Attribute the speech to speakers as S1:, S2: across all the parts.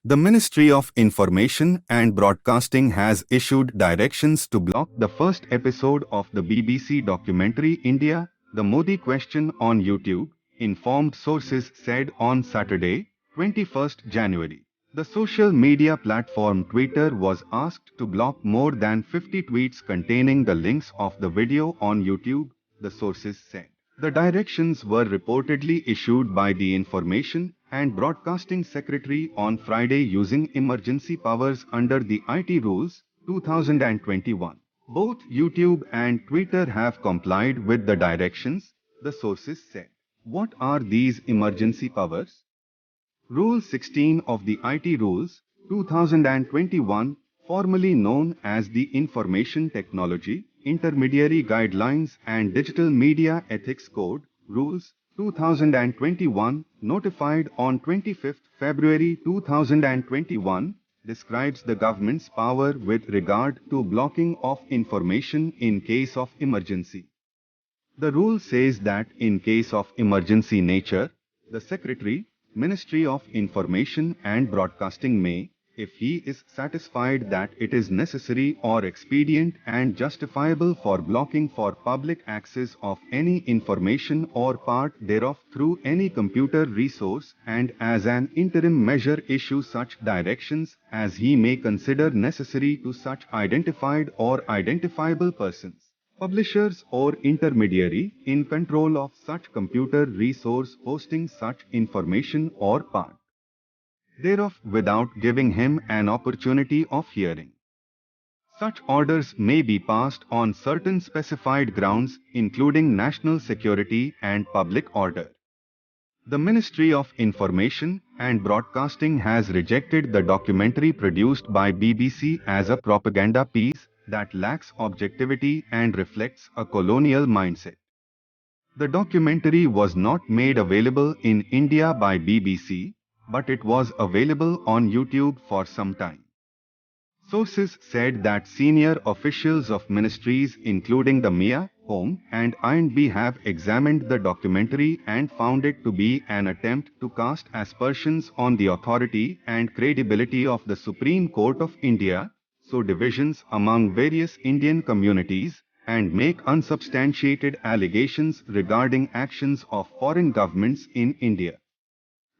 S1: The Ministry of Information and Broadcasting has issued directions to block the first episode of the BBC documentary India, The Modi Question on YouTube, informed sources said on Saturday, 21st January. The social media platform Twitter was asked to block more than 50 tweets containing the links of the video on YouTube, the sources said. The directions were reportedly issued by the Information and Broadcasting Secretary on Friday using emergency powers under the IT Rules, 2021. Both YouTube and Twitter have complied with the directions, the sources said. What are these emergency powers? Rule 16 of the IT Rules, 2021, formerly known as the Information Technology, Intermediary Guidelines and Digital Media Ethics Code, Rules, 2021, notified on 25 February 2021, describes the government's power with regard to blocking of information in case of emergency. The rule says that in case of emergency nature, the Secretary, Ministry of Information and Broadcasting may, if he is satisfied that it is necessary or expedient and justifiable for blocking for public access of any information or part thereof through any computer resource and as an interim measure issue such directions as he may consider necessary to such identified or identifiable persons, publishers or intermediary in control of such computer resource hosting such information or part thereof without giving him an opportunity of hearing. Such orders may be passed on certain specified grounds including national security and public order. The Ministry of Information and Broadcasting has rejected the documentary produced by BBC as a propaganda piece that lacks objectivity and reflects a colonial mindset. The documentary was not made available in India by BBC, but it was available on YouTube for some time. Sources said that senior officials of ministries including the MIA, Home and I&B have examined the documentary and found it to be an attempt to cast aspersions on the authority and credibility of the Supreme Court of India, sow divisions among various Indian communities, and make unsubstantiated allegations regarding actions of foreign governments in India.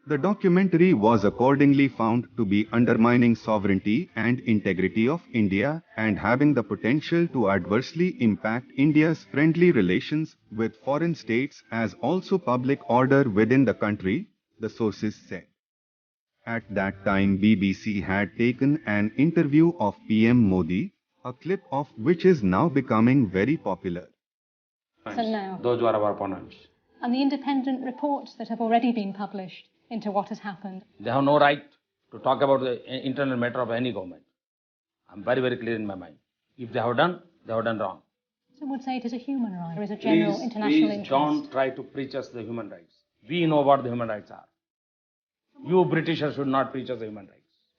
S1: The documentary was accordingly found to be undermining sovereignty and integrity of India and having the potential to adversely impact India's friendly relations with foreign states as also public order within the country, the sources said. At that time BBC had taken an interview of PM Modi, a clip of which is now becoming very popular.
S2: So now,
S3: Those who are our opponents.
S2: and the independent reports that have already been published into what has happened.
S3: They have no right to talk about the internal matter of any government. I'm very, very clear in my mind. If they have done wrong.
S2: Some would say it is a human right. There is a general international
S3: Please
S2: interest.
S3: don't try to preach us the human rights. We know what the human rights are. You Britishers should not preach us the human rights.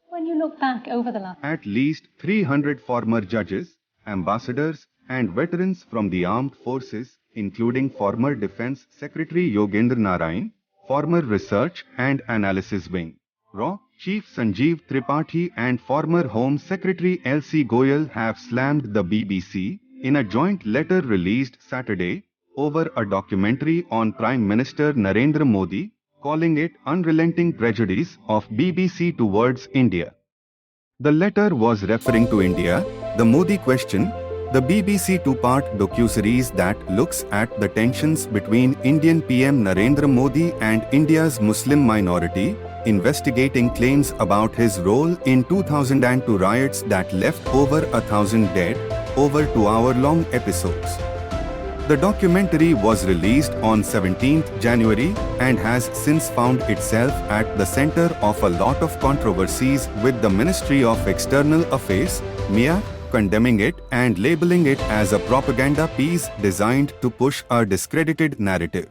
S2: When you look back over the last...
S1: At least 300 former judges, ambassadors and veterans from the armed forces, including former Defence Secretary Yogendra Narayan, former Research and Analysis Wing, RAW, Chief Sanjeev Tripathi and former Home Secretary L.C. Goyal have slammed the BBC in a joint letter released Saturday over a documentary on Prime Minister Narendra Modi, calling it unrelenting prejudice of BBC towards India. The letter was referring to India, the Modi Question, the BBC two-part docuseries that looks at the tensions between Indian PM Narendra Modi and India's Muslim minority, investigating claims about his role in 2002 riots that left over 1,000 dead, over 2-hour-long episodes. The documentary was released on 17th January and has since found itself at the center of a lot of controversies with the Ministry of External Affairs, MIA, condemning it and labeling it as a propaganda piece designed to push a discredited narrative.